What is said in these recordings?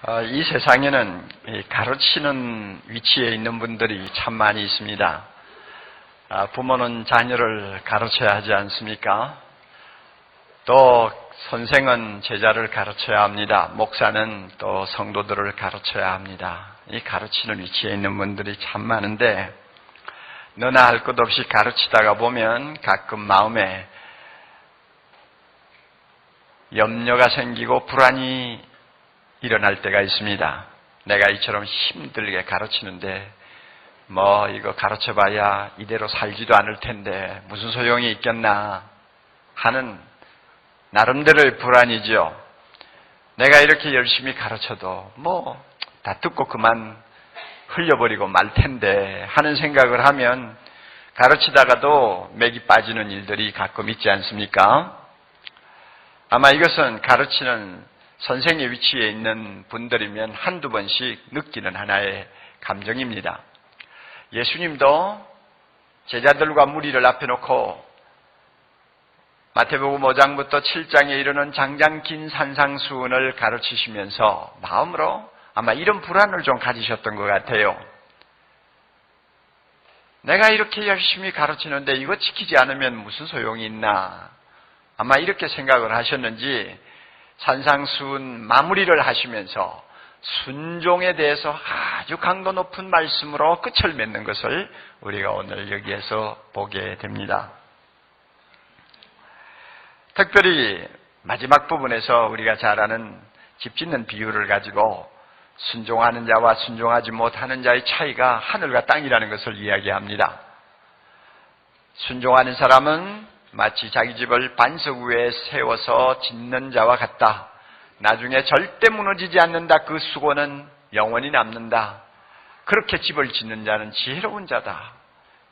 이 세상에는 가르치는 위치에 있는 분들이 참 많이 있습니다. 부모는 자녀를 가르쳐야 하지 않습니까? 또 선생은 제자를 가르쳐야 합니다. 목사는 또 성도들을 가르쳐야 합니다. 이 가르치는 위치에 있는 분들이 참 많은데 너나 할 것 없이 가르치다가 보면 가끔 마음에 염려가 생기고 불안이 일어날 때가 있습니다. 내가 이처럼 힘들게 가르치는데 이거 가르쳐봐야 이대로 살지도 않을 텐데 무슨 소용이 있겠나 하는 나름대로의 불안이죠. 내가 이렇게 열심히 가르쳐도 다 듣고 그만 흘려버리고 말 텐데 하는 생각을 하면 가르치다가도 맥이 빠지는 일들이 가끔 있지 않습니까? 아마 이것은 가르치는 선생의 위치에 있는 분들이면 한두 번씩 느끼는 하나의 감정입니다. 예수님도 제자들과 무리를 앞에 놓고 마태복음 5장부터 7장에 이르는 장장 긴 산상수훈을 가르치시면서 마음으로 아마 이런 불안을 좀 가지셨던 것 같아요. 내가 이렇게 열심히 가르치는데 이거 지키지 않으면 무슨 소용이 있나? 아마 이렇게 생각을 하셨는지 산상수훈 마무리를 하시면서 순종에 대해서 아주 강도 높은 말씀으로 끝을 맺는 것을 우리가 오늘 여기에서 보게 됩니다. 특별히 마지막 부분에서 우리가 잘 아는 집 짓는 비유를 가지고 순종하는 자와 순종하지 못하는 자의 차이가 하늘과 땅이라는 것을 이야기합니다. 순종하는 사람은 마치 자기 집을 반석 위에 세워서 짓는 자와 같다. 나중에 절대 무너지지 않는다. 그 수고는 영원히 남는다. 그렇게 집을 짓는 자는 지혜로운 자다.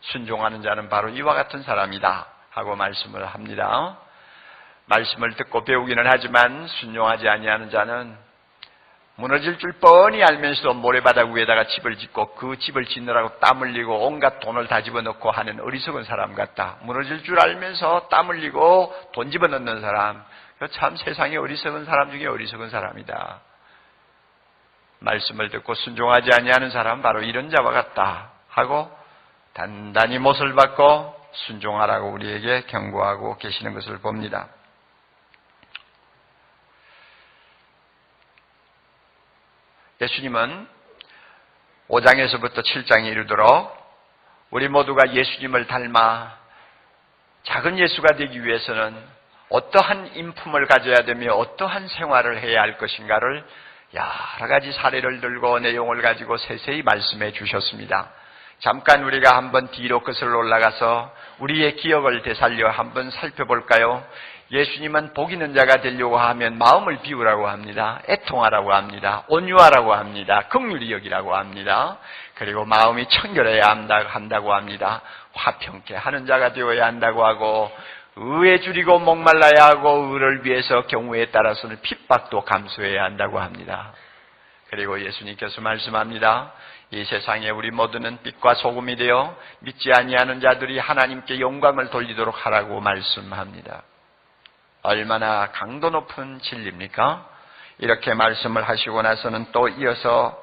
순종하는 자는 바로 이와 같은 사람이다. 하고 말씀을 합니다. 말씀을 듣고 배우기는 하지만 순종하지 아니하는 자는 무너질 줄 뻔히 알면서도 모래바닥 위에다가 집을 짓고 그 집을 짓느라고 땀 흘리고 온갖 돈을 다 집어넣고 하는 어리석은 사람 같다. 무너질 줄 알면서 땀 흘리고 돈 집어넣는 사람, 참 세상에 어리석은 사람 중에 어리석은 사람이다. 말씀을 듣고 순종하지 아니하는 사람 바로 이런 자와 같다 하고 단단히 못을 받고 순종하라고 우리에게 경고하고 계시는 것을 봅니다. 예수님은 5장에서부터 7장에 이르도록 우리 모두가 예수님을 닮아 작은 예수가 되기 위해서는 어떠한 인품을 가져야 되며 어떠한 생활을 해야 할 것인가를 여러 가지 사례를 들고 내용을 가지고 세세히 말씀해 주셨습니다. 잠깐 우리가 한번 뒤로 끝을 올라가서 우리의 기억을 되살려 한번 살펴볼까요? 예수님은 복 있는 자가 되려고 하면 마음을 비우라고 합니다. 애통하라고 합니다. 온유하라고 합니다. 긍휼히 여기라고 합니다. 그리고 마음이 청결해야 한다고 합니다. 화평케 하는 자가 되어야 한다고 하고 의에 줄이고 목말라야 하고 의를 위해서 경우에 따라서는 핍박도 감수해야 한다고 합니다. 그리고 예수님께서 말씀합니다. 이 세상에 우리 모두는 빛과 소금이 되어 믿지 아니하는 자들이 하나님께 영광을 돌리도록 하라고 말씀합니다. 얼마나 강도 높은 진리입니까? 이렇게 말씀을 하시고 나서는 또 이어서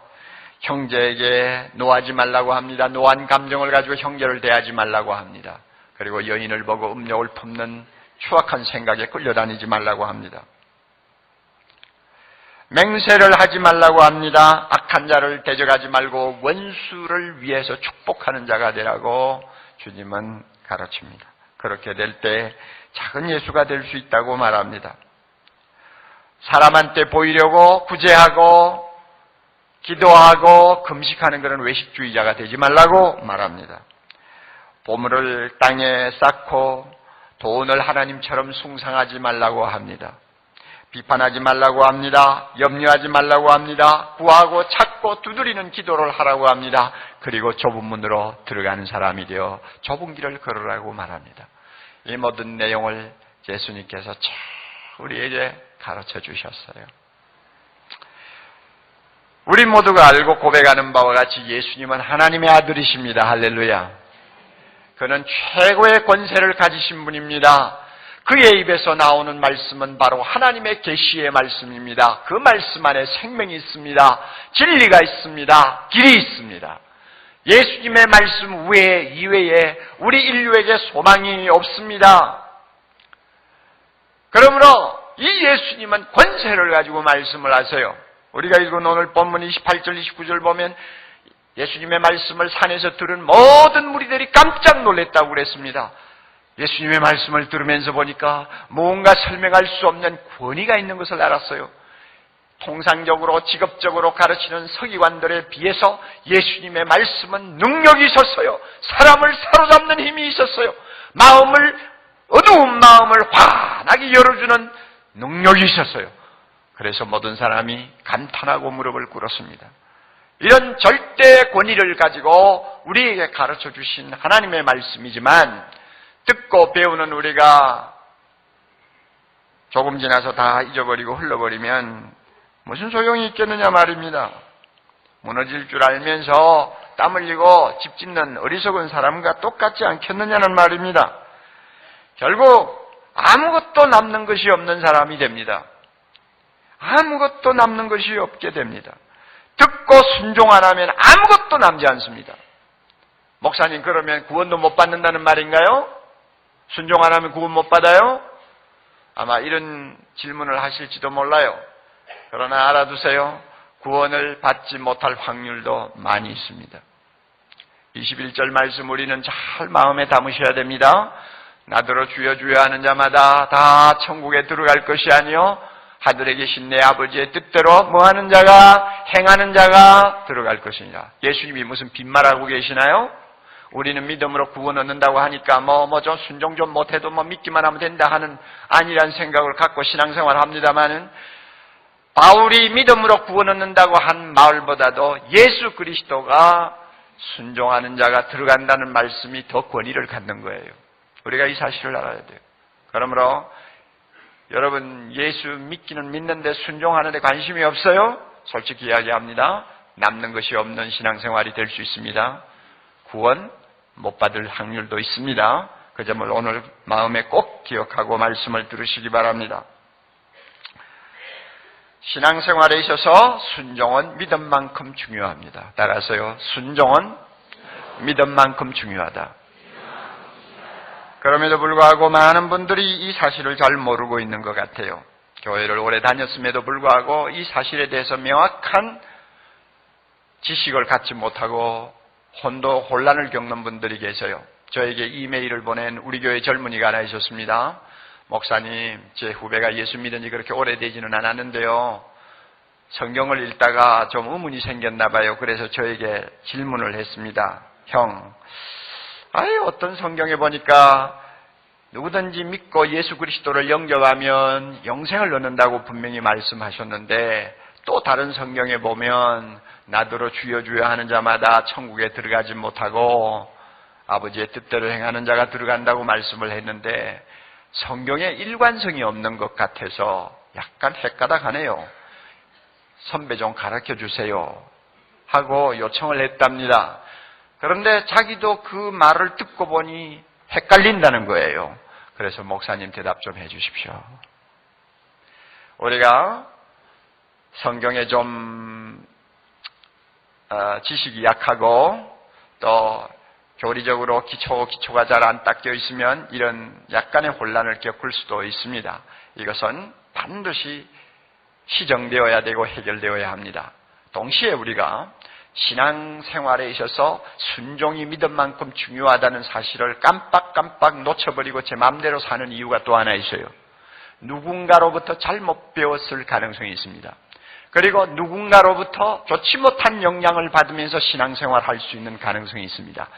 형제에게 노하지 말라고 합니다. 노한 감정을 가지고 형제를 대하지 말라고 합니다. 그리고 여인을 보고 음욕을 품는 추악한 생각에 끌려다니지 말라고 합니다. 맹세를 하지 말라고 합니다. 악한 자를 대적하지 말고 원수를 위해서 축복하는 자가 되라고 주님은 가르칩니다. 그렇게 될 때 작은 예수가 될 수 있다고 말합니다. 사람한테 보이려고 구제하고 기도하고 금식하는 그런 외식주의자가 되지 말라고 말합니다. 보물을 땅에 쌓고 돈을 하나님처럼 숭상하지 말라고 합니다. 비판하지 말라고 합니다. 염려하지 말라고 합니다. 구하고 찾고 두드리는 기도를 하라고 합니다. 그리고 좁은 문으로 들어가는 사람이 되어 좁은 길을 걸으라고 말합니다. 이 모든 내용을 예수님께서 우리에게 가르쳐 주셨어요. 우리 모두가 알고 고백하는 바와 같이 예수님은 하나님의 아들이십니다. 할렐루야. 그는 최고의 권세를 가지신 분입니다. 그의 입에서 나오는 말씀은 바로 하나님의 계시의 말씀입니다. 그 말씀 안에 생명이 있습니다. 진리가 있습니다. 길이 있습니다. 예수님의 말씀 이외에 우리 인류에게 소망이 없습니다. 그러므로 이 예수님은 권세를 가지고 말씀을 하세요. 우리가 읽은 오늘 본문 28절 29절 보면 예수님의 말씀을 산에서 들은 모든 무리들이 깜짝 놀랐다고 그랬습니다. 예수님의 말씀을 들으면서 보니까 뭔가 설명할 수 없는 권위가 있는 것을 알았어요. 통상적으로 직업적으로 가르치는 서기관들에 비해서 예수님의 말씀은 능력이 있었어요. 사람을 사로잡는 힘이 있었어요. 어두운 마음을 환하게 열어주는 능력이 있었어요. 그래서 모든 사람이 감탄하고 무릎을 꿇었습니다. 이런 절대 권위를 가지고 우리에게 가르쳐 주신 하나님의 말씀이지만 듣고 배우는 우리가 조금 지나서 다 잊어버리고 흘러버리면 무슨 소용이 있겠느냐 말입니다. 무너질 줄 알면서 땀 흘리고 집 짓는 어리석은 사람과 똑같지 않겠느냐는 말입니다. 결국 아무것도 남는 것이 없는 사람이 됩니다. 아무것도 남는 것이 없게 됩니다. 듣고 순종 안 하면 아무것도 남지 않습니다. 목사님, 그러면 구원도 못 받는다는 말인가요? 순종 안 하면 구원 못 받아요? 아마 이런 질문을 하실지도 몰라요. 그러나 알아두세요. 구원을 받지 못할 확률도 많이 있습니다. 21절 말씀 우리는 잘 마음에 담으셔야 됩니다. 나더러 주여 주여 하는 자마다 다 천국에 들어갈 것이 아니요 하늘에 계신 내 아버지의 뜻대로 뭐하는 자가 행하는 자가 들어갈 것이니라. 예수님이 무슨 빈말하고 계시나요? 우리는 믿음으로 구원 얻는다고 하니까 좀 순종 좀 못해도 믿기만 하면 된다 하는 아니란 생각을 갖고 신앙생활을 합니다마는 바울이 믿음으로 구원 얻는다고 한 말보다도 예수 그리스도가 순종하는 자가 들어간다는 말씀이 더 권위를 갖는 거예요. 우리가 이 사실을 알아야 돼요. 그러므로 여러분 예수 믿기는 믿는데 순종하는 데 관심이 없어요? 솔직히 이야기합니다. 남는 것이 없는 신앙생활이 될 수 있습니다. 구원 못 받을 확률도 있습니다. 그 점을 오늘 마음에 꼭 기억하고 말씀을 들으시기 바랍니다. 신앙생활에 있어서 순종은 믿음만큼 중요합니다. 따라서요. 순종은 믿음만큼 중요하다. 그럼에도 불구하고 많은 분들이 이 사실을 잘 모르고 있는 것 같아요. 교회를 오래 다녔음에도 불구하고 이 사실에 대해서 명확한 지식을 갖지 못하고 혼란을 겪는 분들이 계세요. 저에게 이메일을 보낸 우리 교회 젊은이가 하나 있었습니다. 목사님, 제 후배가 예수 믿은 지 그렇게 오래되지는 않았는데요. 성경을 읽다가 좀 의문이 생겼나 봐요. 그래서 저에게 질문을 했습니다. 형, 어떤 성경에 보니까 누구든지 믿고 예수 그리스도를 영접하면 영생을 얻는다고 분명히 말씀하셨는데 또 다른 성경에 보면 나더러 주여 주여 하는 자마다 천국에 들어가지 못하고 아버지의 뜻대로 행하는 자가 들어간다고 말씀을 했는데 성경에 일관성이 없는 것 같아서 약간 헷가닥하네요. 선배 좀 가르쳐 주세요 하고 요청을 했답니다. 그런데 자기도 그 말을 듣고 보니 헷갈린다는 거예요. 그래서 목사님 대답 좀 해주십시오. 우리가 성경에 좀 지식이 약하고 또 교리적으로 기초가 잘 안 닦여 있으면 이런 약간의 혼란을 겪을 수도 있습니다. 이것은 반드시 시정되어야 되고 해결되어야 합니다. 동시에 우리가 신앙생활에 있어서 순종이 믿음만큼 중요하다는 사실을 깜빡 놓쳐버리고 제 마음대로 사는 이유가 또 하나 있어요. 누군가로부터 잘못 배웠을 가능성이 있습니다. 그리고 누군가로부터 좋지 못한 영향을 받으면서 신앙생활을 할 수 있는 가능성이 있습니다.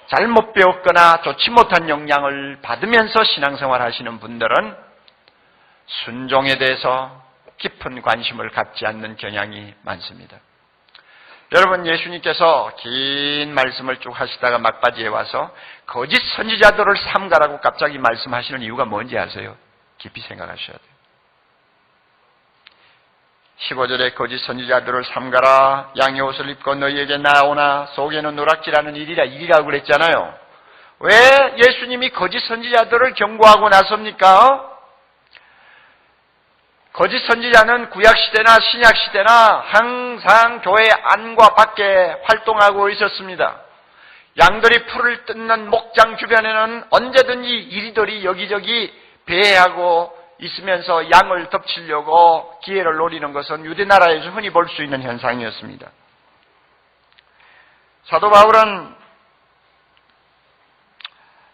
잘못 배웠거나 좋지 못한 영향을 받으면서 신앙생활 하시는 분들은 순종에 대해서 깊은 관심을 갖지 않는 경향이 많습니다. 여러분, 예수님께서 긴 말씀을 쭉 하시다가 막바지에 와서 거짓 선지자들을 삼가라고 갑자기 말씀하시는 이유가 뭔지 아세요? 깊이 생각하셔야 돼요. 15절에 거짓 선지자들을 삼가라. 양의 옷을 입고 너희에게 나오나 속에는 누락질하는 일이라고 그랬잖아요. 왜 예수님이 거짓 선지자들을 경고하고 나섭니까? 거짓 선지자는 구약시대나 신약시대나 항상 교회 안과 밖에 활동하고 있었습니다. 양들이 풀을 뜯는 목장 주변에는 언제든지 이리들이 여기저기 배회하고 있으면서 양을 덮치려고 기회를 노리는 것은 유대나라에서 흔히 볼 수 있는 현상이었습니다. 사도 바울은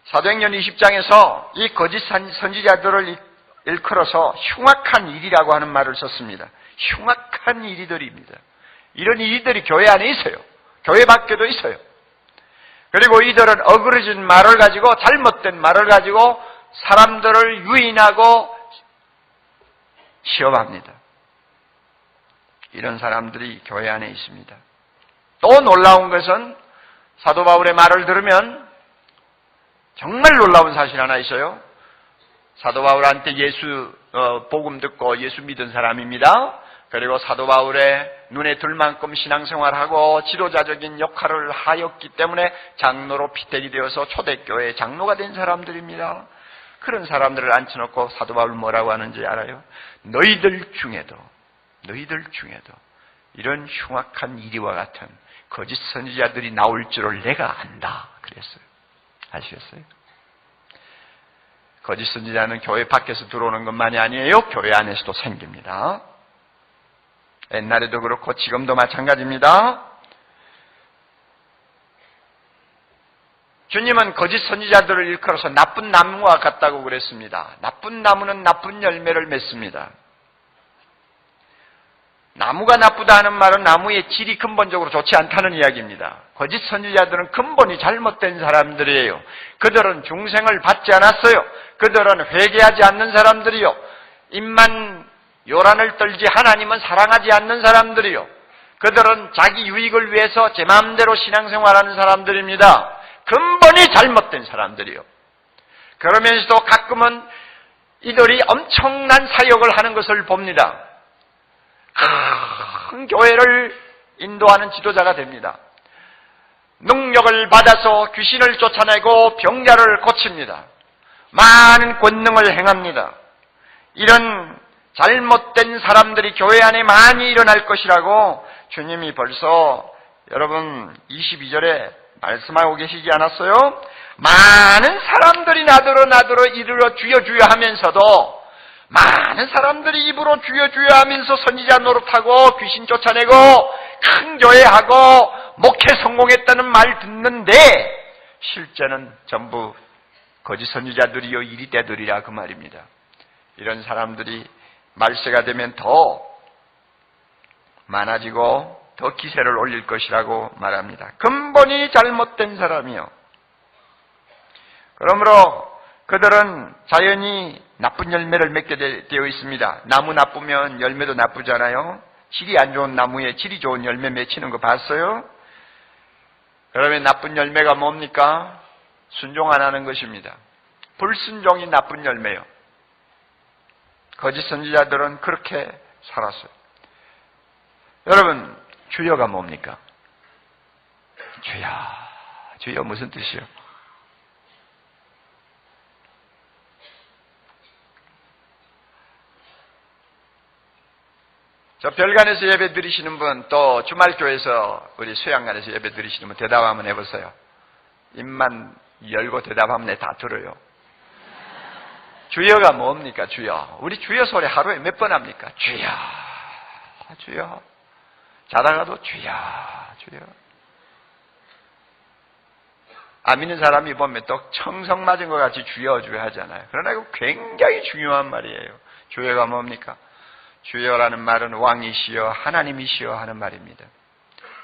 사도행전 20장에서 이 거짓 선지자들을 일컬어서 흉악한 일이라고 하는 말을 썼습니다. 흉악한 일이들입니다. 이런 일들이 교회 안에 있어요. 교회 밖에도 있어요. 그리고 이들은 어그러진 말을 가지고, 잘못된 말을 가지고 사람들을 유인하고 시험합니다. 이런 사람들이 교회 안에 있습니다. 또 놀라운 것은 사도 바울의 말을 들으면 정말 놀라운 사실 하나 있어요. 사도 바울한테 예수 복음 듣고 예수 믿은 사람입니다. 그리고 사도 바울의 눈에 들 만큼 신앙생활하고 지도자적인 역할을 하였기 때문에 장로로 피택이 되어서 초대교회 장로가 된 사람들입니다. 그런 사람들을 앉혀놓고 사도 바울 뭐라고 하는지 알아요? 너희들 중에도 이런 흉악한 이리와 같은 거짓 선지자들이 나올 줄을 내가 안다 그랬어요. 아시겠어요? 거짓 선지자는 교회 밖에서 들어오는 것만이 아니에요. 교회 안에서도 생깁니다. 옛날에도 그렇고 지금도 마찬가지입니다. 주님은 거짓 선지자들을 일컬어서 나쁜 나무와 같다고 그랬습니다. 나쁜 나무는 나쁜 열매를 맺습니다. 나무가 나쁘다 하는 말은 나무의 질이 근본적으로 좋지 않다는 이야기입니다. 거짓 선지자들은 근본이 잘못된 사람들이에요. 그들은 중생을 받지 않았어요. 그들은 회개하지 않는 사람들이요. 입만 요란을 떨지 하나님은 사랑하지 않는 사람들이요. 그들은 자기 유익을 위해서 제 마음대로 신앙생활하는 사람들입니다. 근본이 잘못된 사람들이요. 그러면서도 가끔은 이들이 엄청난 사역을 하는 것을 봅니다. 큰 교회를 인도하는 지도자가 됩니다. 능력을 받아서 귀신을 쫓아내고 병자를 고칩니다. 많은 권능을 행합니다. 이런 잘못된 사람들이 교회 안에 많이 일어날 것이라고 주님이 벌써 여러분 22절에 말씀하고 계시지 않았어요? 많은 사람들이 나더러 이르러 주여 주여 하면서도 많은 사람들이 입으로 주여 주여 하면서 선지자 노릇하고 귀신 쫓아내고 큰 교회하고 목회 성공했다는 말 듣는데 실제는 전부 거짓 선지자들이요 이리떼들이라 그 말입니다. 이런 사람들이 말세가 되면 더 많아지고 더 기세를 올릴 것이라고 말합니다. 근본이 잘못된 사람이요. 그러므로 그들은 자연히 나쁜 열매를 맺게 되어 있습니다. 나무 나쁘면 열매도 나쁘잖아요. 질이 안 좋은 나무에 질이 좋은 열매 맺히는 거 봤어요? 그러면 나쁜 열매가 뭡니까? 순종 안 하는 것입니다. 불순종이 나쁜 열매요. 거짓 선지자들은 그렇게 살았어요. 여러분, 주여가 뭡니까? 주여 무슨 뜻이요? 저 별관에서 예배 드리시는 분, 또 주말교회에서 우리 수양관에서 예배 드리시는 분 대답 한번 해보세요. 입만 열고 대답하면 내 다 들어요. 주여가 뭡니까? 주여. 우리 주여 소리 하루에 몇 번 합니까? 주여, 주여. 자다가도 주여, 주여. 안 믿는 사람이 보면 또 청성 맞은 것 같이 주여 주여 하잖아요. 그러나 이거 굉장히 중요한 말이에요. 주여가 뭡니까? 주여라는 말은 왕이시여 하나님이시여 하는 말입니다.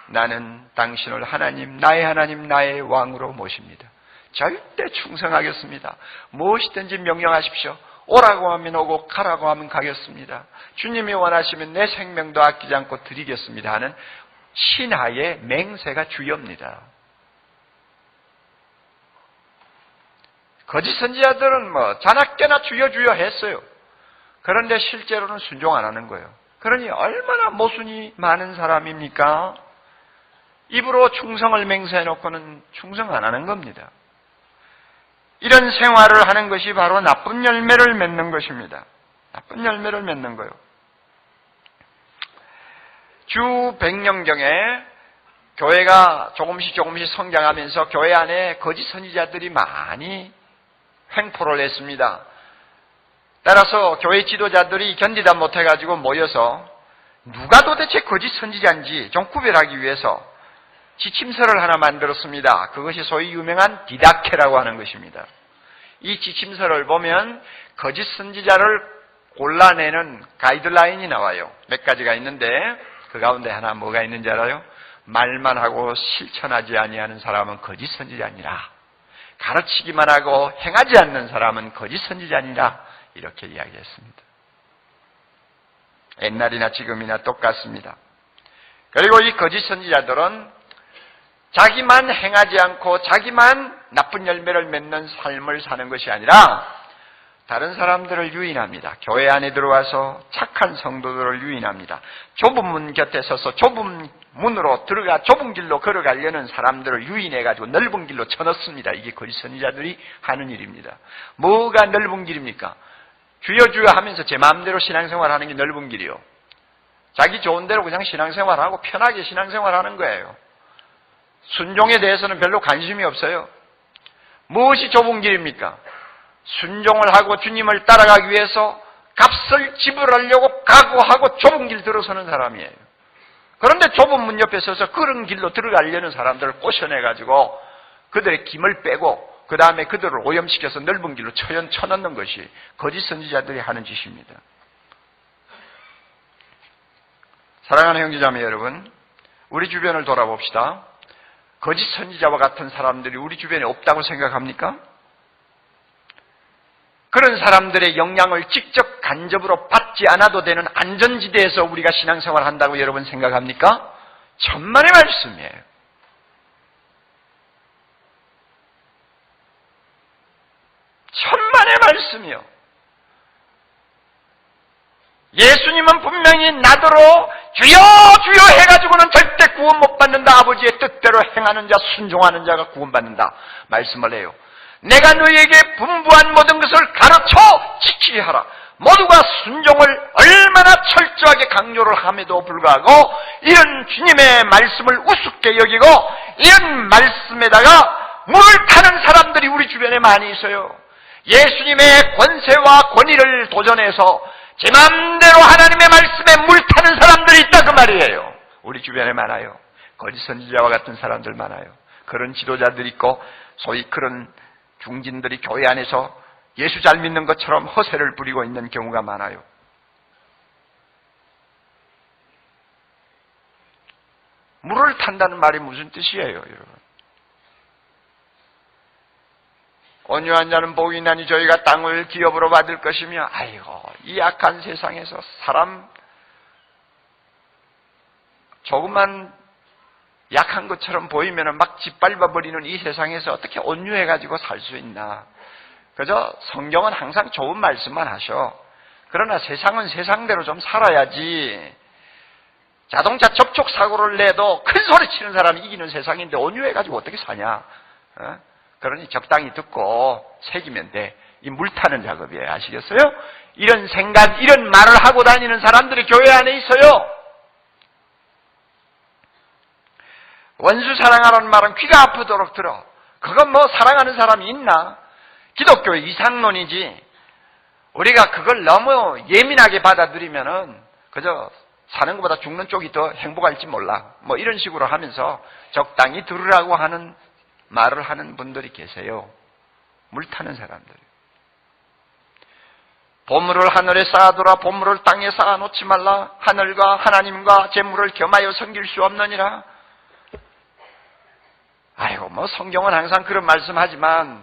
나는 당신을 하나님, 나의 왕으로 모십니다. 절대 충성하겠습니다. 무엇이든지 명령하십시오. 오라고 하면 오고 가라고 하면 가겠습니다. 주님이 원하시면 내 생명도 아끼지 않고 드리겠습니다 하는 신하의 맹세가 주여입니다. 거짓 선지자들은 자나깨나 주여 주여 했어요. 그런데 실제로는 순종 안 하는 거예요. 그러니 얼마나 모순이 많은 사람입니까? 입으로 충성을 맹세해놓고는 충성 안 하는 겁니다. 이런 생활을 하는 것이 바로 나쁜 열매를 맺는 것입니다. 나쁜 열매를 맺는 거요. 주 100년경에 교회가 조금씩 성장하면서 교회 안에 거짓 선지자들이 많이 횡포를 했습니다. 따라서 교회 지도자들이 견디다 못해가지고 모여서 누가 도대체 거짓 선지자인지 좀 구별하기 위해서 지침서를 하나 만들었습니다. 그것이 소위 유명한 디다케라고 하는 것입니다. 이 지침서를 보면 거짓 선지자를 골라내는 가이드라인이 나와요. 몇 가지가 있는데 그 가운데 하나 뭐가 있는지 알아요? 말만 하고 실천하지 아니하는 사람은 거짓 선지자니라. 가르치기만 하고 행하지 않는 사람은 거짓 선지자니라. 이렇게 이야기했습니다. 옛날이나 지금이나 똑같습니다. 그리고 이 거짓 선지자들은 자기만 행하지 않고 자기만 나쁜 열매를 맺는 삶을 사는 것이 아니라 다른 사람들을 유인합니다. 교회 안에 들어와서 착한 성도들을 유인합니다. 좁은 문 곁에 서서 좁은 문으로 들어가 좁은 길로 걸어가려는 사람들을 유인해가지고 넓은 길로 쳐넣습니다. 이게 거짓 선지자들이 하는 일입니다. 뭐가 넓은 길입니까? 주여 주여 하면서 제 마음대로 신앙생활하는 게 넓은 길이요. 자기 좋은 대로 그냥 신앙생활하고 편하게 신앙생활하는 거예요. 순종에 대해서는 별로 관심이 없어요. 무엇이 좁은 길입니까? 순종을 하고 주님을 따라가기 위해서 값을 지불하려고 각오하고 좁은 길 들어서는 사람이에요. 그런데 좁은 문 옆에 서서 그런 길로 들어가려는 사람들을 꼬셔내가지고 그들의 김을 빼고 그 다음에 그들을 오염시켜서 넓은 길로 쳐넣는 것이 거짓 선지자들이 하는 짓입니다. 사랑하는 형제자매 여러분, 우리 주변을 돌아봅시다. 거짓 선지자와 같은 사람들이 우리 주변에 없다고 생각합니까? 그런 사람들의 영향을 직접 간접으로 받지 않아도 되는 안전지대에서 우리가 신앙생활을 한다고 여러분 생각합니까? 천만의 말씀이에요. 천만의 말씀이요. 예수님은 분명히 나더러 주여 주여 해가지고는 절대 구원 못 받는다. 아버지의 뜻대로 행하는 자 순종하는 자가 구원받는다 말씀을 해요. 내가 너희에게 분부한 모든 것을 가르쳐 지키게 하라. 모두가 순종을 얼마나 철저하게 강조를 함에도 불구하고 이런 주님의 말씀을 우습게 여기고 이런 말씀에다가 물을 타는 사람들이 우리 주변에 많이 있어요. 예수님의 권세와 권위를 도전해서 제 마음대로 하나님의 말씀에 물 타는 사람들이 있다 그 말이에요. 우리 주변에 많아요. 거짓 선지자와 같은 사람들 많아요. 그런 지도자들이 있고 소위 그런 중진들이 교회 안에서 예수 잘 믿는 것처럼 허세를 부리고 있는 경우가 많아요. 물을 탄다는 말이 무슨 뜻이에요, 여러분? 온유한 자는 복이 있나니 저희가 땅을 기업으로 받을 것이며, 아이고 이 악한 세상에서 사람 조금만 약한 것처럼 보이면 막 짓밟아버리는 이 세상에서 어떻게 온유해가지고 살 수 있나. 그저 성경은 항상 좋은 말씀만 하셔. 그러나 세상은 세상대로 좀 살아야지. 자동차 접촉 사고를 내도 큰 소리 치는 사람이 이기는 세상인데 온유해가지고 어떻게 사냐. 그러니 적당히 듣고 새기면 돼. 이 물타는 작업이에요. 아시겠어요? 이런 생각, 이런 말을 하고 다니는 사람들이 교회 안에 있어요. 원수 사랑하라는 말은 귀가 아프도록 들어. 그건 뭐 사랑하는 사람이 있나? 기독교의 이상론이지. 우리가 그걸 너무 예민하게 받아들이면은 그저 사는 것보다 죽는 쪽이 더 행복할지 몰라. 뭐 이런 식으로 하면서 적당히 들으라고 하는 말을 하는 분들이 계세요. 물타는 사람들. 보물을 하늘에 쌓아두라. 보물을 땅에 쌓아놓지 말라. 하늘과 하나님과 재물을 겸하여 섬길 수 없느니라. 아이고 뭐 성경은 항상 그런 말씀하지만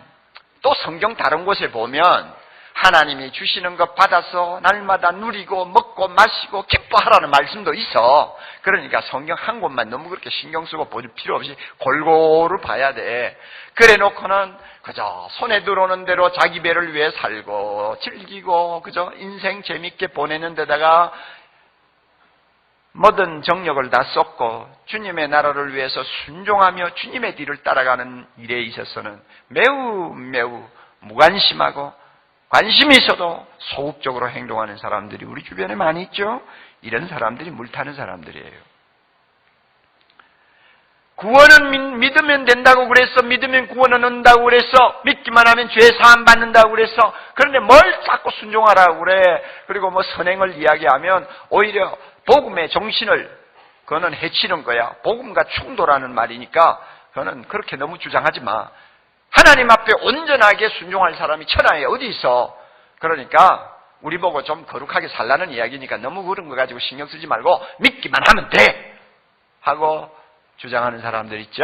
또 성경 다른 곳에 보면 하나님이 주시는 것 받아서 날마다 누리고 먹고 마시고 기뻐하라는 말씀도 있어. 그러니까 성경 한 곳만 너무 그렇게 신경 쓰고 볼 필요 없이 골고루 봐야 돼. 그래 놓고는 그저 손에 들어오는 대로 자기 배를 위해 살고 즐기고 그저 인생 재밌게 보내는 데다가 모든 정력을 다 쏟고 주님의 나라를 위해서 순종하며 주님의 뒤를 따라가는 일에 있어서는 매우 무관심하고 관심이 있어도 소극적으로 행동하는 사람들이 우리 주변에 많이 있죠. 이런 사람들이 물타는 사람들이에요. 구원은 믿으면 된다고 그랬어. 믿으면 구원은 온다고 그랬어. 믿기만 하면 죄 사함 받는다고 그랬어. 그런데 뭘 자꾸 순종하라고 그래. 그리고 뭐 선행을 이야기하면 오히려 복음의 정신을 그거는 해치는 거야. 복음과 충돌하는 말이니까 그거는 그렇게 너무 주장하지 마. 하나님 앞에 온전하게 순종할 사람이 천하에 어디 있어. 그러니까 우리 보고 좀 거룩하게 살라는 이야기니까 너무 그런 거 가지고 신경 쓰지 말고 믿기만 하면 돼 하고 주장하는 사람들 있죠?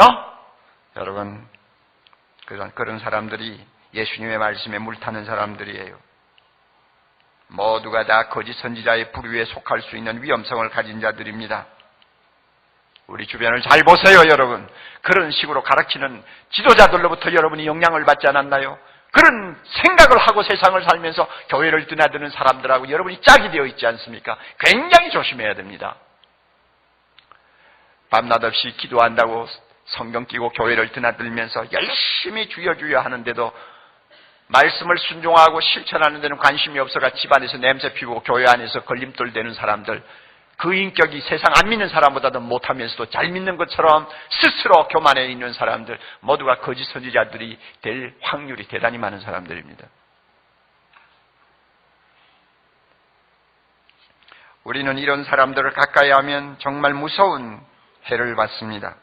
여러분, 그런 사람들이 예수님의 말씀에 물타는 사람들이에요. 모두가 다 거짓 선지자의 부류에 속할 수 있는 위험성을 가진 자들입니다. 우리 주변을 잘 보세요, 여러분. 그런 식으로 가르치는 지도자들로부터 여러분이 영향을 받지 않았나요? 그런 생각을 하고 세상을 살면서 교회를 드나드는 사람들하고 여러분이 짝이 되어 있지 않습니까? 굉장히 조심해야 됩니다. 밤낮 없이 기도한다고 성경 끼고 교회를 드나들면서 열심히 주여 주여 하는데도 말씀을 순종하고 실천하는 데는 관심이 없어가 집안에서 냄새 피우고 교회 안에서 걸림돌 되는 사람들, 그 인격이 세상 안 믿는 사람보다도 못하면서도 잘 믿는 것처럼 스스로 교만해 있는 사람들, 모두가 거짓 선지자들이 될 확률이 대단히 많은 사람들입니다. 우리는 이런 사람들을 가까이 하면 정말 무서운 해를 받습니다.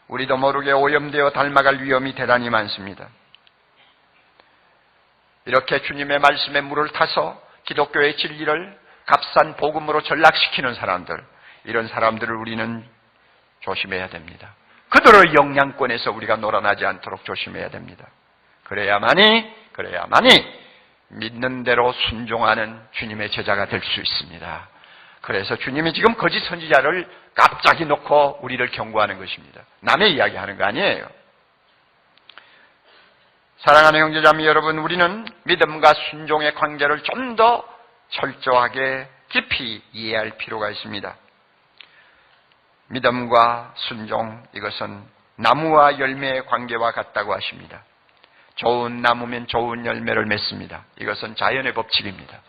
우리도 모르게 오염되어 닮아갈 위험이 대단히 많습니다. 이렇게 주님의 말씀에 물을 타서 기독교의 진리를 값싼 복음으로 전락시키는 사람들, 이런 사람들을 우리는 조심해야 됩니다. 그들의 영향권에서 우리가 놀아나지 않도록 조심해야 됩니다. 그래야만이 믿는 대로 순종하는 주님의 제자가 될 수 있습니다. 그래서 주님이 지금 거짓 선지자를 갑자기 놓고 우리를 경고하는 것입니다. 남의 이야기하는 거 아니에요. 사랑하는 형제자매 여러분, 우리는 믿음과 순종의 관계를 좀 더 철저하게 깊이 이해할 필요가 있습니다. 믿음과 순종, 이것은 나무와 열매의 관계와 같다고 하십니다. 좋은 나무면 좋은 열매를 맺습니다. 이것은 자연의 법칙입니다.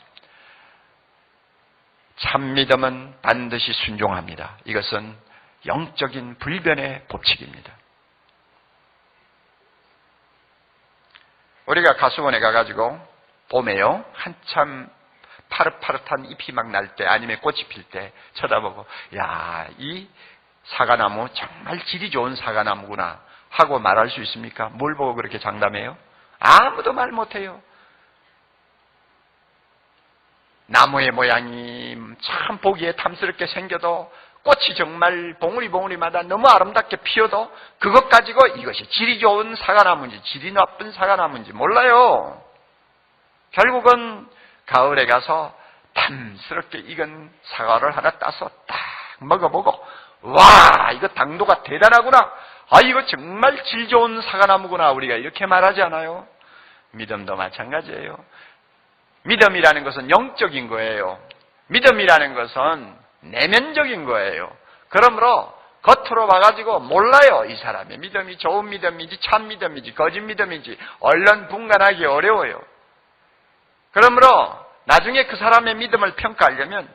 참 믿음은 반드시 순종합니다. 이것은 영적인 불변의 법칙입니다. 우리가 가수원에 가가지고 봄에요, 한참 파릇파릇한 잎이 막 날 때, 아니면 꽃이 필 때 쳐다보고, 야, 이 사과나무 정말 질이 좋은 사과나무구나 하고 말할 수 있습니까? 뭘 보고 그렇게 장담해요? 아무도 말 못해요. 나무의 모양이 참 보기에 탐스럽게 생겨도, 꽃이 정말 봉우리봉우리마다 너무 아름답게 피어도 그것 가지고 이것이 질이 좋은 사과나무인지 질이 나쁜 사과나무인지 몰라요. 결국은 가을에 가서 탐스럽게 익은 사과를 하나 따서 딱 먹어보고, 와, 이거 당도가 대단하구나, 아, 이거 정말 질 좋은 사과나무구나, 우리가 이렇게 말하지 않아요? 믿음도 마찬가지예요. 믿음이라는 것은 영적인 거예요. 믿음이라는 것은 내면적인 거예요. 그러므로 겉으로 봐가지고 몰라요. 이 사람의 믿음이 좋은 믿음인지 참 믿음인지 거짓 믿음인지 얼른 분간하기 어려워요. 그러므로 나중에 그 사람의 믿음을 평가하려면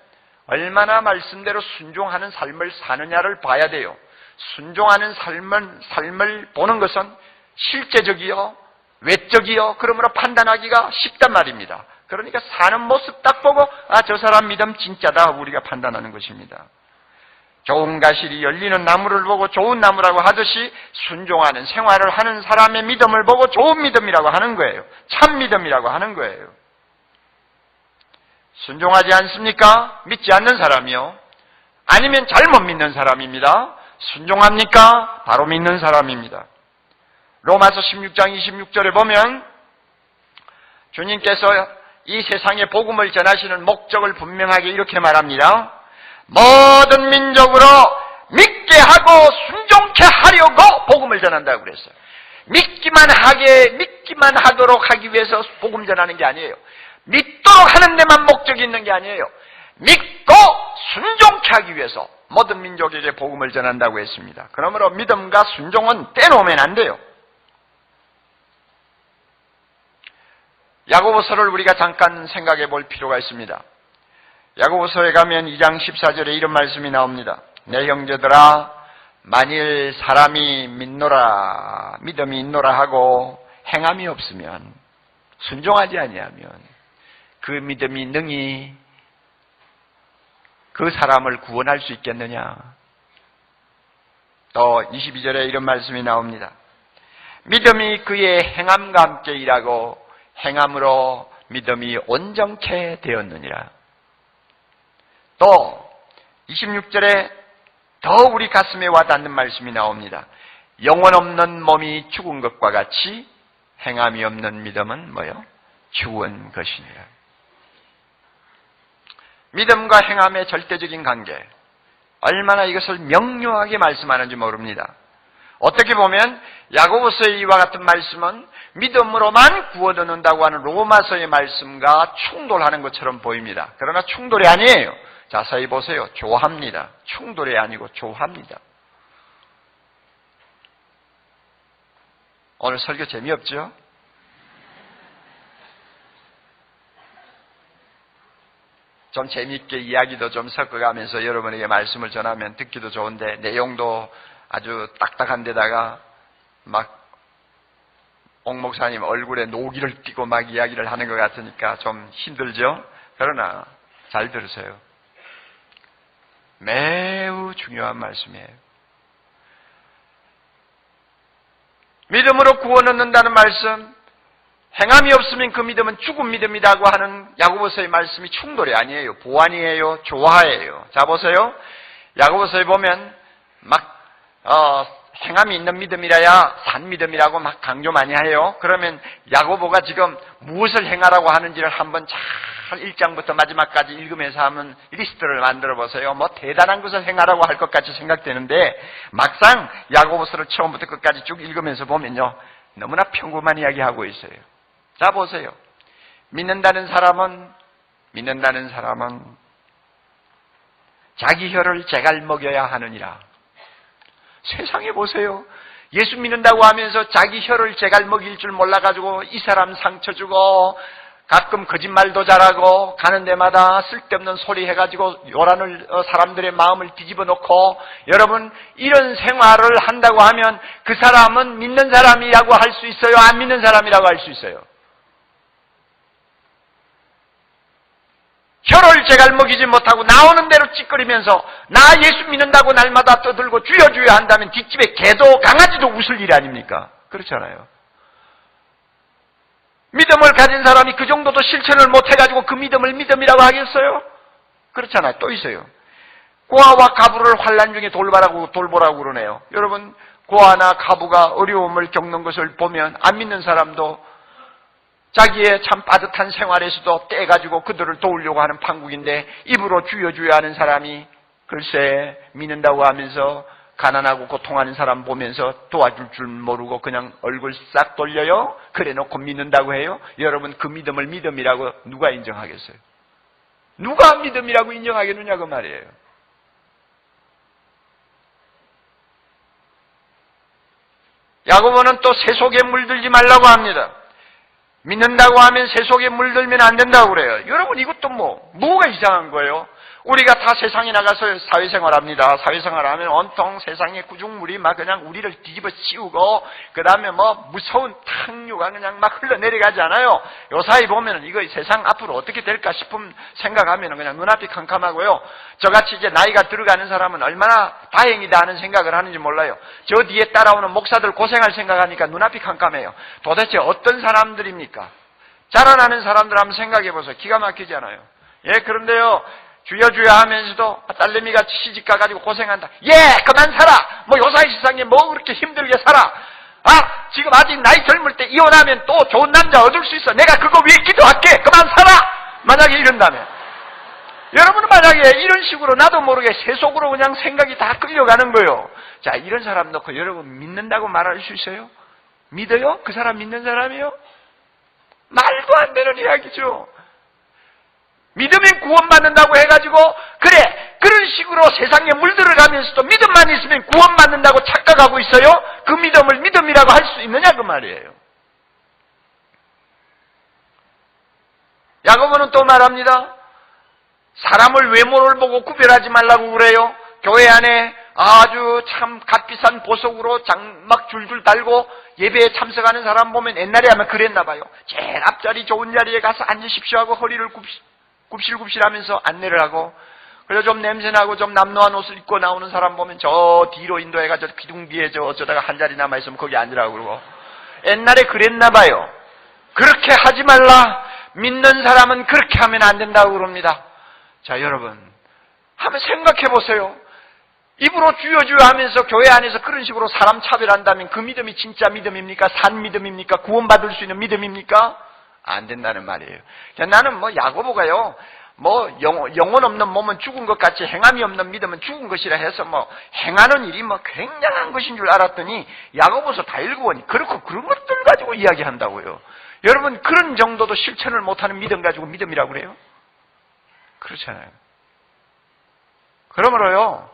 얼마나 말씀대로 순종하는 삶을 사느냐를 봐야 돼요. 순종하는 삶을 보는 것은 실제적이요, 외적이요, 그러므로 판단하기가 쉽단 말입니다. 그러니까 사는 모습 딱 보고, 아, 저 사람 믿음 진짜다 하고 우리가 판단하는 것입니다. 좋은 가실이 열리는 나무를 보고 좋은 나무라고 하듯이 순종하는 생활을 하는 사람의 믿음을 보고 좋은 믿음이라고 하는 거예요. 참 믿음이라고 하는 거예요. 순종하지 않습니까? 믿지 않는 사람이요. 아니면 잘못 믿는 사람입니다. 순종합니까? 바로 믿는 사람입니다. 로마서 16장 26절에 보면 주님께서 이 세상에 복음을 전하시는 목적을 분명하게 이렇게 말합니다. 모든 민족으로 믿게 하고 순종케 하려고 복음을 전한다고 그랬어요. 믿기만 하도록 하기 위해서 복음 전하는 게 아니에요. 믿도록 하는 데만 목적이 있는 게 아니에요. 믿고 순종케 하기 위해서 모든 민족에게 복음을 전한다고 했습니다. 그러므로 믿음과 순종은 떼놓으면 안 돼요. 야고보서를 우리가 잠깐 생각해 볼 필요가 있습니다. 야고보서에 가면 2장 14절에 이런 말씀이 나옵니다. 내 형제들아, 만일 사람이 믿음이 있노라 하고 행함이 없으면, 순종하지 아니하면 그 믿음이 능히 그 사람을 구원할 수 있겠느냐. 또 22절에 이런 말씀이 나옵니다. 믿음이 그의 행함과 함께 일하고 행함으로 믿음이 온전케 되었느니라. 또 26절에 더 우리 가슴에 와닿는 말씀이 나옵니다. 영혼 없는 몸이 죽은 것과 같이 행함이 없는 믿음은 뭐요? 죽은 것이니라. 믿음과 행함의 절대적인 관계, 얼마나 이것을 명료하게 말씀하는지 모릅니다. 어떻게 보면 야고보서의 이와 같은 말씀은 믿음으로만 구원 얻는다고 하는 로마서의 말씀과 충돌하는 것처럼 보입니다. 그러나 충돌이 아니에요. 자세히 보세요. 조합니다. 충돌이 아니고 조합니다. 오늘 설교 재미없죠? 좀 재미있게 이야기도 좀 섞어가면서 여러분에게 말씀을 전하면 듣기도 좋은데, 내용도 아주 딱딱한 데다가 막 옥 목사님 얼굴에 노기를 띠고 막 이야기를 하는 것 같으니까 좀 힘들죠? 그러나 잘 들으세요. 매우 중요한 말씀이에요. 믿음으로 구원 얻는다는 말씀, 행함이 없으면 그 믿음은 죽은 믿음이라고 하는 야고보서의 말씀이 충돌이 아니에요. 보완이에요. 조화예요. 자, 보세요. 야고보서에 보면 막 행함이 있는 믿음이라야 산 믿음이라고 막 강조 많이 해요. 그러면 야고보가 지금 무엇을 행하라고 하는지를 한번 잘 1장부터 마지막까지 읽으면서 한번 리스트를 만들어 보세요. 뭐 대단한 것을 행하라고 할 것 같이 생각되는데, 막상 야고보서를 처음부터 끝까지 쭉 읽으면서 보면요, 너무나 평범한 이야기하고 있어요. 자, 보세요. 믿는다는 사람은 자기 혀를 제갈 먹여야 하느니라. 세상에 보세요. 예수 믿는다고 하면서 자기 혀를 제갈 먹일 줄 몰라가지고 이 사람 상처 주고 가끔 거짓말도 잘하고 가는 데마다 쓸데없는 소리 해가지고 요란을 사람들의 마음을 뒤집어 놓고, 여러분 이런 생활을 한다고 하면 그 사람은 믿는 사람이라고 할 수 있어요? 안 믿는 사람이라고 할 수 있어요? 혀를 제갈 먹이지 못하고 나오는 대로 찌끄리면서 나 예수 믿는다고 날마다 떠들고 주여 주여 한다면 뒷집에 개도 강아지도 웃을 일 아닙니까? 그렇잖아요. 믿음을 가진 사람이 그 정도도 실천을 못해가지고 그 믿음을 믿음이라고 하겠어요? 그렇잖아요. 또 있어요. 고아와 가부를 환난 중에 돌보라고 그러네요. 여러분, 고아나 가부가 어려움을 겪는 것을 보면 안 믿는 사람도 자기의 참 빠듯한 생활에서도 떼가지고 그들을 도우려고 하는 판국인데, 입으로 주여 주여 하는 사람이 글쎄 믿는다고 하면서 가난하고 고통하는 사람 보면서 도와줄 줄 모르고 그냥 얼굴 싹 돌려요. 그래 놓고 믿는다고 해요. 여러분, 그 믿음을 믿음이라고 누가 인정하겠어요? 누가 믿음이라고 인정하겠느냐 그 말이에요. 야고보는 또 새 속에 물들지 말라고 합니다. 믿는다고 하면 새 속에 물들면 안 된다고 그래요. 여러분, 이것도 뭐가 이상한 거예요? 우리가 다 세상에 나가서 사회생활 합니다. 사회생활 하면 온통 세상의 구중물이 막 그냥 우리를 뒤집어 씌우고, 그 다음에 무서운 탕류가 그냥 막 흘러내려가지 않아요? 요 사이 보면은 이거 세상 앞으로 어떻게 될까 싶은 생각하면은 그냥 눈앞이 캄캄하고요. 저같이 이제 나이가 들어가는 사람은 얼마나 다행이다 하는 생각을 하는지 몰라요. 저 뒤에 따라오는 목사들 고생할 생각하니까 눈앞이 캄캄해요. 도대체 어떤 사람들입니까? 자라나는 사람들 한번 생각해 보세요. 기가 막히지 않아요? 예, 그런데요, 주여 주여 하면서도 딸내미가 시집가가지고 고생한다. 예, 그만 살아. 요사이 세상에 그렇게 힘들게 살아. 지금 아직 나이 젊을 때 이혼하면 또 좋은 남자 얻을 수 있어. 내가 그거 위해 기도할게. 그만 살아. 만약에 이런다면, 여러분은 만약에 이런 식으로 나도 모르게 새 속으로 그냥 생각이 다 끌려가는 거예요. 자, 이런 사람 놓고 여러분 믿는다고 말할 수 있어요? 믿어요? 그 사람 믿는 사람이요? 말도 안 되는 이야기죠. 믿으면 구원받는다고 해가지고, 그래, 그런 식으로 세상에 물들어가면서도 믿음만 있으면 구원받는다고 착각하고 있어요? 그 믿음을 믿음이라고 할 수 있느냐 그 말이에요. 야고보는 또 말합니다. 사람을 외모를 보고 구별하지 말라고 그래요. 교회 안에 아주 참 값비싼 보석으로 장막 줄줄 달고 예배에 참석하는 사람 보면 옛날에 아마 그랬나 봐요. 제일 앞자리 좋은 자리에 가서 앉으십시오 하고 허리를 굽실굽실하면서 안내를 하고, 그래서 좀 냄새나고 좀 남노한 옷을 입고 나오는 사람 보면 저 뒤로 인도해가지고 기둥 뒤에 어쩌다가 한 자리 남아있으면 거기 앉으라고 그러고, 옛날에 그랬나 봐요. 그렇게 하지 말라. 믿는 사람은 그렇게 하면 안 된다고 그럽니다. 자, 여러분, 한번 생각해 보세요. 입으로 주여 주여 하면서 교회 안에서 그런 식으로 사람 차별한다면 그 믿음이 진짜 믿음입니까? 산 믿음입니까? 구원받을 수 있는 믿음입니까? 안 된다는 말이에요. 나는 야고보가요, 영혼 없는 몸은 죽은 것 같이 행함이 없는 믿음은 죽은 것이라 해서 행하는 일이 굉장한 것인 줄 알았더니 야고보서 다 읽어보니 그렇고 그런 것들 가지고 이야기한다고요. 여러분, 그런 정도도 실천을 못하는 믿음 가지고 믿음이라고 그래요? 그렇잖아요. 그러므로요,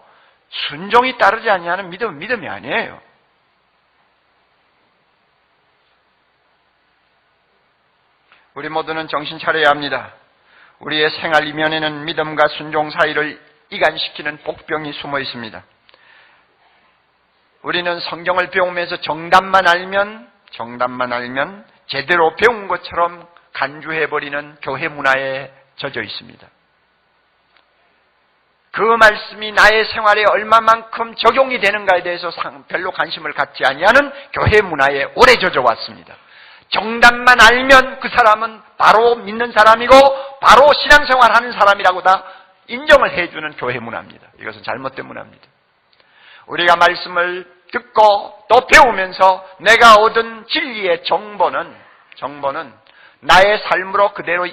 순종이 따르지 아니하는 믿음은 믿음이 아니에요. 우리 모두는 정신 차려야 합니다. 우리의 생활 이면에는 믿음과 순종 사이를 이간시키는 복병이 숨어 있습니다. 우리는 성경을 배우면서 정답만 알면 제대로 배운 것처럼 간주해버리는 교회 문화에 젖어 있습니다. 그 말씀이 나의 생활에 얼마만큼 적용이 되는가에 대해서 별로 관심을 갖지 아니하는 교회 문화에 오래 젖어 왔습니다. 정답만 알면 그 사람은 바로 믿는 사람이고 바로 신앙생활하는 사람이라고 다 인정을 해주는 교회 문화입니다. 이것은 잘못된 문화입니다. 우리가 말씀을 듣고 또 배우면서 내가 얻은 진리의 정보는 나의 삶으로 그대로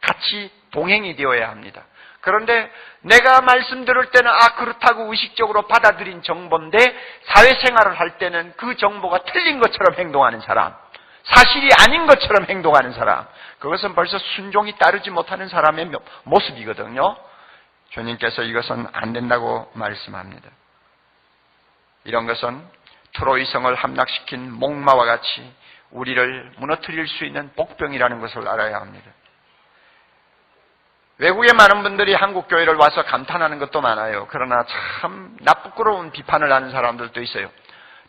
같이 동행이 되어야 합니다. 그런데 내가 말씀 들을 때는 그렇다고 의식적으로 받아들인 정보인데 사회생활을 할 때는 그 정보가 틀린 것처럼 행동하는 사람, 사실이 아닌 것처럼 행동하는 사람, 그것은 벌써 순종이 따르지 못하는 사람의 모습이거든요. 주님께서 이것은 안 된다고 말씀합니다. 이런 것은 트로이성을 함락시킨 목마와 같이 우리를 무너뜨릴 수 있는 복병이라는 것을 알아야 합니다. 외국의 많은 분들이 한국 교회를 와서 감탄하는 것도 많아요. 그러나 참 나쁘끄러운 비판을 하는 사람들도 있어요.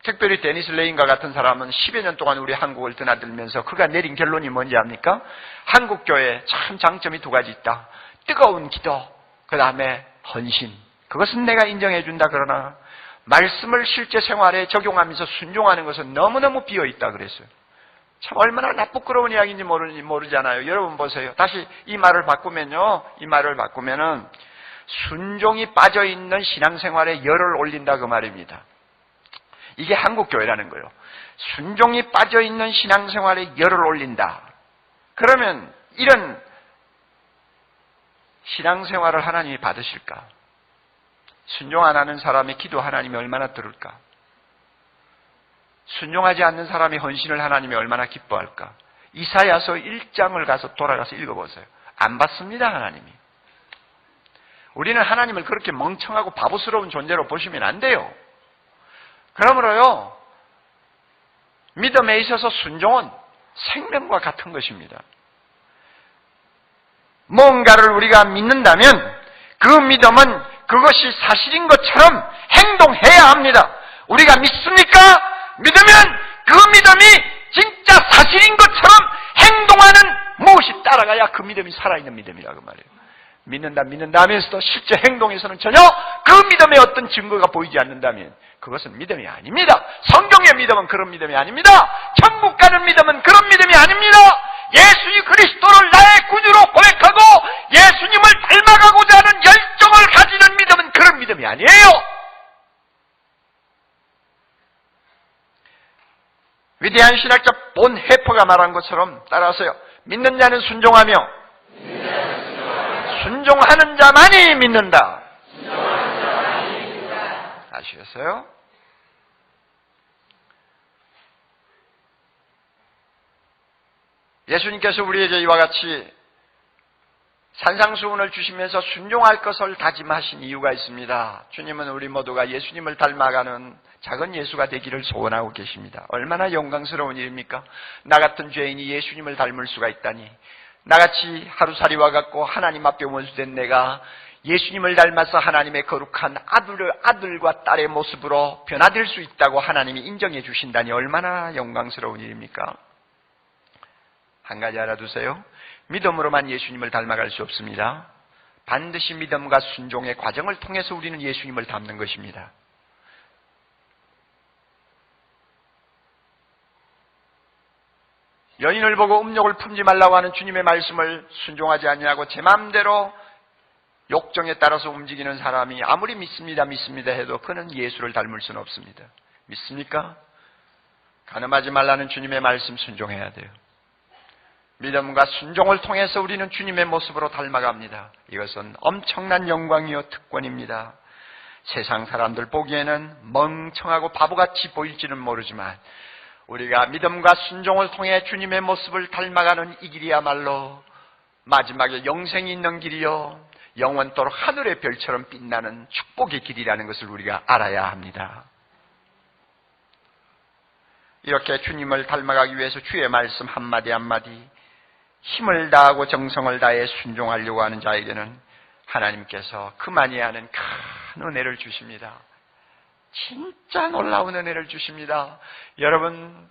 특별히 데니스 레인과 같은 사람은 10여 년 동안 우리 한국을 드나들면서 그가 내린 결론이 뭔지 압니까? 한국 교회에 참 장점이 두 가지 있다. 뜨거운 기도, 그 다음에 헌신. 그것은 내가 인정해 준다. 그러나 말씀을 실제 생활에 적용하면서 순종하는 것은 너무너무 비어있다 그랬어요. 참 얼마나 나쁘끄러운 이야기인지 모르잖아요. 여러분 보세요. 다시 이 말을 바꾸면은 순종이 빠져있는 신앙생활에 열을 올린다 그 말입니다. 이게 한국교회라는 거예요. 순종이 빠져있는 신앙생활에 열을 올린다. 그러면 이런 신앙생활을 하나님이 받으실까? 순종 안 하는 사람의 기도 하나님이 얼마나 들을까? 순종하지 않는 사람의 헌신을 하나님이 얼마나 기뻐할까? 이사야서 1장을 돌아가서 읽어보세요. 안 받습니다, 하나님이. 우리는 하나님을 그렇게 멍청하고 바보스러운 존재로 보시면 안 돼요. 그러므로요, 믿음에 있어서 순종은 생명과 같은 것입니다. 뭔가를 우리가 믿는다면 그 믿음은 그것이 사실인 것처럼 행동해야 합니다. 우리가 믿습니까? 믿으면 그 믿음이 진짜 사실인 것처럼 행동하는 무엇이 따라가야 그 믿음이 살아있는 믿음이라고 말해요. 믿는다 하면서도 실제 행동에서는 전혀 그 믿음의 어떤 증거가 보이지 않는다면 그것은 믿음이 아닙니다. 성경의 믿음은 그런 믿음이 아닙니다. 천국 가는 믿음은 그런 믿음이 아닙니다. 예수 그리스도를 나의 구주로 고백하고 예수님을 닮아가고자 하는 열정을 가지는 믿음은 그런 믿음이 아니에요. 위대한 신학자 본 해퍼가 말한 것처럼 따라하세요. 믿는 자는 순종하며 순종하는 자만이 믿는다. 아시겠어요? 예수님께서 우리에게 이와 같이 산상수훈을 주시면서 순종할 것을 다짐하신 이유가 있습니다. 주님은 우리 모두가 예수님을 닮아가는 작은 예수가 되기를 소원하고 계십니다. 얼마나 영광스러운 일입니까? 나 같은 죄인이 예수님을 닮을 수가 있다니, 나같이 하루살이와 같고 하나님 앞에 원수된 내가 예수님을 닮아서 하나님의 거룩한 아들과 딸의 모습으로 변화될 수 있다고 하나님이 인정해 주신다니 얼마나 영광스러운 일입니까? 한 가지 알아두세요. 믿음으로만 예수님을 닮아갈 수 없습니다. 반드시 믿음과 순종의 과정을 통해서 우리는 예수님을 닮는 것입니다. 여인을 보고 음욕을 품지 말라고 하는 주님의 말씀을 순종하지 아니하고 제 마음대로 욕정에 따라서 움직이는 사람이 아무리 믿습니다 해도 그는 예수를 닮을 수는 없습니다. 믿습니까? 간음하지 말라는 주님의 말씀 순종해야 돼요. 믿음과 순종을 통해서 우리는 주님의 모습으로 닮아갑니다. 이것은 엄청난 영광이요 특권입니다. 세상 사람들 보기에는 멍청하고 바보같이 보일지는 모르지만 우리가 믿음과 순종을 통해 주님의 모습을 닮아가는 이 길이야말로 마지막에 영생이 있는 길이요 영원토록 하늘의 별처럼 빛나는 축복의 길이라는 것을 우리가 알아야 합니다. 이렇게 주님을 닮아가기 위해서 주의 말씀 한마디 한마디 힘을 다하고 정성을 다해 순종하려고 하는 자에게는 하나님께서 그만이 하는 큰 은혜를 주십니다. 진짜 놀라운 은혜를 주십니다. 여러분,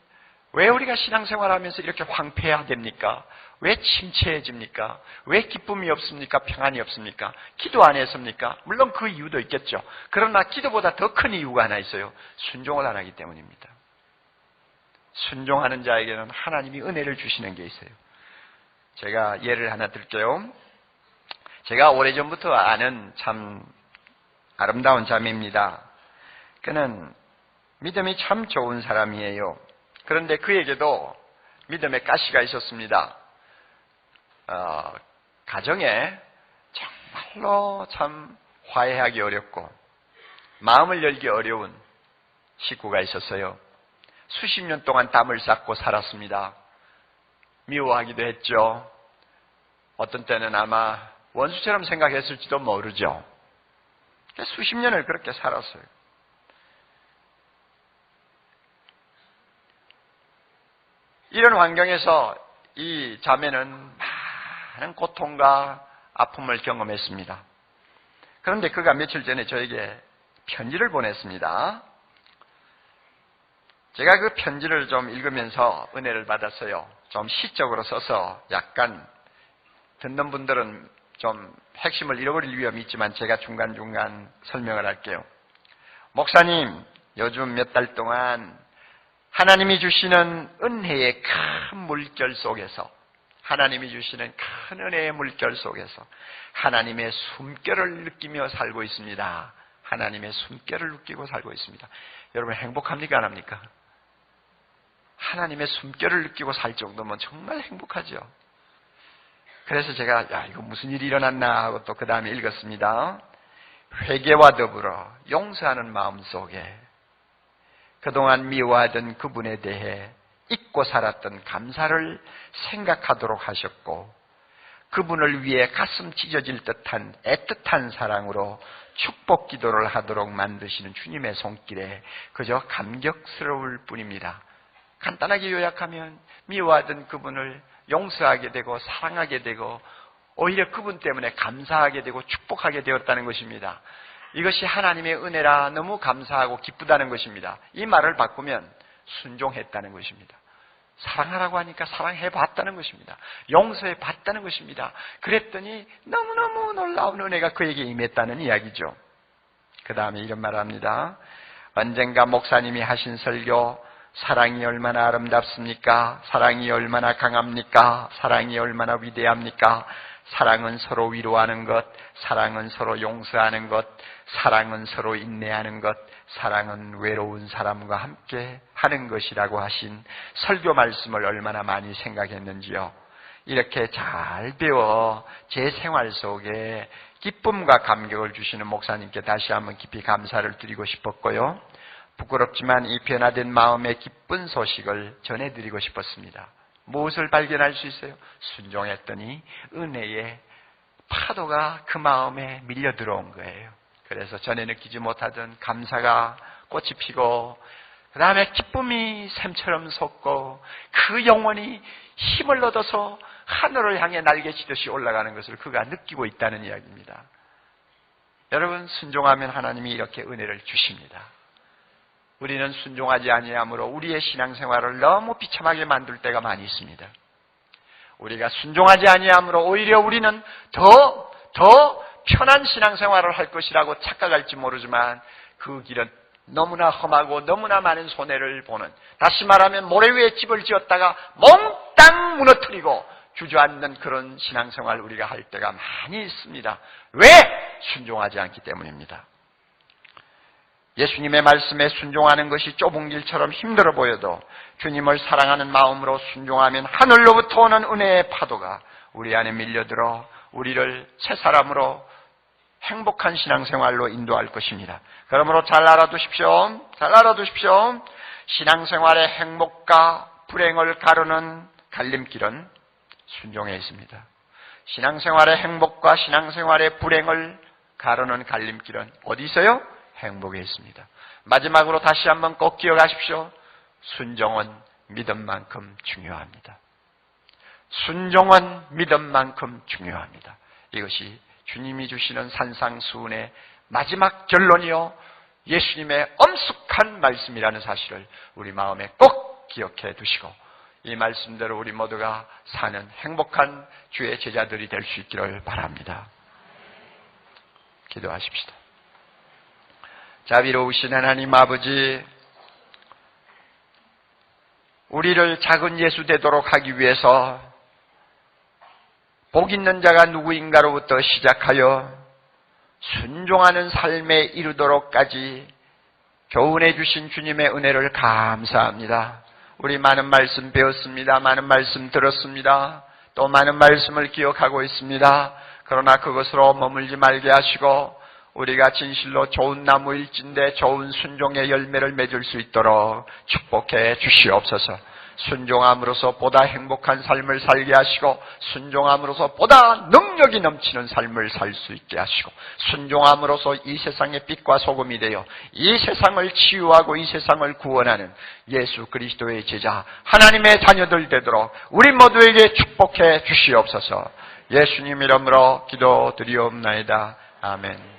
왜 우리가 신앙생활하면서 이렇게 황폐해야 됩니까? 왜 침체해집니까? 왜 기쁨이 없습니까? 평안이 없습니까? 기도 안 했습니까? 물론 그 이유도 있겠죠. 그러나 기도보다 더 큰 이유가 하나 있어요. 순종을 안 하기 때문입니다. 순종하는 자에게는 하나님이 은혜를 주시는 게 있어요. 제가 예를 하나 들게요. 제가 오래전부터 아는 참 아름다운 자매입니다. 그는 믿음이 참 좋은 사람이에요. 그런데 그에게도 믿음의 가시가 있었습니다. 가정에 정말로 참 화해하기 어렵고 마음을 열기 어려운 식구가 있었어요. 수십 년 동안 담을 쌓고 살았습니다. 미워하기도 했죠. 어떤 때는 아마 원수처럼 생각했을지도 모르죠. 수십 년을 그렇게 살았어요. 이런 환경에서 이 자매는 많은 고통과 아픔을 경험했습니다. 그런데 그가 며칠 전에 저에게 편지를 보냈습니다. 제가 그 편지를 좀 읽으면서 은혜를 받았어요. 좀 시적으로 써서 약간 듣는 분들은 좀 핵심을 잃어버릴 위험이 있지만 제가 중간중간 설명을 할게요. 목사님, 요즘 몇 달 동안 하나님이 주시는 은혜의 큰 물결 속에서 하나님이 주시는 큰 은혜의 물결 속에서 하나님의 숨결을 느끼며 살고 있습니다. 하나님의 숨결을 느끼고 살고 있습니다. 여러분 행복합니까? 안 합니까? 하나님의 숨결을 느끼고 살 정도면 정말 행복하죠. 그래서 제가 이거 무슨 일이 일어났나 하고 또 그 다음에 읽었습니다. 회개와 더불어 용서하는 마음 속에 그동안 미워하던 그분에 대해 잊고 살았던 감사를 생각하도록 하셨고 그분을 위해 가슴 찢어질 듯한 애틋한 사랑으로 축복 기도를 하도록 만드시는 주님의 손길에 그저 감격스러울 뿐입니다. 간단하게 요약하면 미워하던 그분을 용서하게 되고 사랑하게 되고 오히려 그분 때문에 감사하게 되고 축복하게 되었다는 것입니다. 이것이 하나님의 은혜라 너무 감사하고 기쁘다는 것입니다. 이 말을 바꾸면 순종했다는 것입니다. 사랑하라고 하니까 사랑해봤다는 것입니다. 용서해봤다는 것입니다. 그랬더니 너무너무 놀라운 은혜가 그에게 임했다는 이야기죠. 그 다음에 이런 말을 합니다. 언젠가 목사님이 하신 설교 사랑이 얼마나 아름답습니까? 사랑이 얼마나 강합니까? 사랑이 얼마나 위대합니까? 사랑은 서로 위로하는 것, 사랑은 서로 용서하는 것, 사랑은 서로 인내하는 것, 사랑은 외로운 사람과 함께 하는 것이라고 하신 설교 말씀을 얼마나 많이 생각했는지요. 이렇게 잘 배워 제 생활 속에 기쁨과 감격을 주시는 목사님께 다시 한번 깊이 감사를 드리고 싶었고요. 부끄럽지만 이 변화된 마음의 기쁜 소식을 전해드리고 싶었습니다. 무엇을 발견할 수 있어요? 순종했더니 은혜의 파도가 그 마음에 밀려 들어온 거예요. 그래서 전에 느끼지 못하던 감사가 꽃이 피고 그 다음에 기쁨이 샘처럼 솟고 그 영혼이 힘을 얻어서 하늘을 향해 날개치듯이 올라가는 것을 그가 느끼고 있다는 이야기입니다. 여러분, 순종하면 하나님이 이렇게 은혜를 주십니다. 우리는 순종하지 아니함으로 우리의 신앙생활을 너무 비참하게 만들 때가 많이 있습니다. 우리가 순종하지 아니함으로 오히려 우리는 더 편한 신앙생활을 할 것이라고 착각할지 모르지만 그 길은 너무나 험하고 너무나 많은 손해를 보는, 다시 말하면 모래 위에 집을 지었다가 몽땅 무너뜨리고 주저앉는 그런 신앙생활 우리가 할 때가 많이 있습니다. 왜? 순종하지 않기 때문입니다. 예수님의 말씀에 순종하는 것이 좁은 길처럼 힘들어 보여도 주님을 사랑하는 마음으로 순종하면 하늘로부터 오는 은혜의 파도가 우리 안에 밀려들어 우리를 새 사람으로 행복한 신앙생활로 인도할 것입니다. 그러므로 잘 알아두십시오. 신앙생활의 행복과 불행을 가르는 갈림길은 순종에 있습니다. 신앙생활의 행복과 신앙생활의 불행을 가르는 갈림길은 어디 있어요? 행복에 있습니다. 마지막으로 다시 한번 꼭 기억하십시오. 순종은 믿음만큼 중요합니다. 순종은 믿음만큼 중요합니다. 이것이 주님이 주시는 산상수훈의 마지막 결론이요, 예수님의 엄숙한 말씀이라는 사실을 우리 마음에 꼭 기억해 두시고 이 말씀대로 우리 모두가 사는 행복한 주의 제자들이 될 수 있기를 바랍니다. 기도하십시다. 자비로우신 하나님 아버지, 우리를 작은 예수 되도록 하기 위해서 복 있는 자가 누구인가로부터 시작하여 순종하는 삶에 이르도록까지 교훈해 주신 주님의 은혜를 감사합니다. 우리 많은 말씀 배웠습니다. 많은 말씀 들었습니다. 또 많은 말씀을 기억하고 있습니다. 그러나 그것으로 머물지 말게 하시고 우리가 진실로 좋은 나무일진데 좋은 순종의 열매를 맺을 수 있도록 축복해 주시옵소서. 순종함으로써 보다 행복한 삶을 살게 하시고 순종함으로써 보다 능력이 넘치는 삶을 살 수 있게 하시고 순종함으로써 이 세상의 빛과 소금이 되어 이 세상을 치유하고 이 세상을 구원하는 예수 그리스도의 제자 하나님의 자녀들 되도록 우리 모두에게 축복해 주시옵소서. 예수님 이름으로 기도드리옵나이다. 아멘.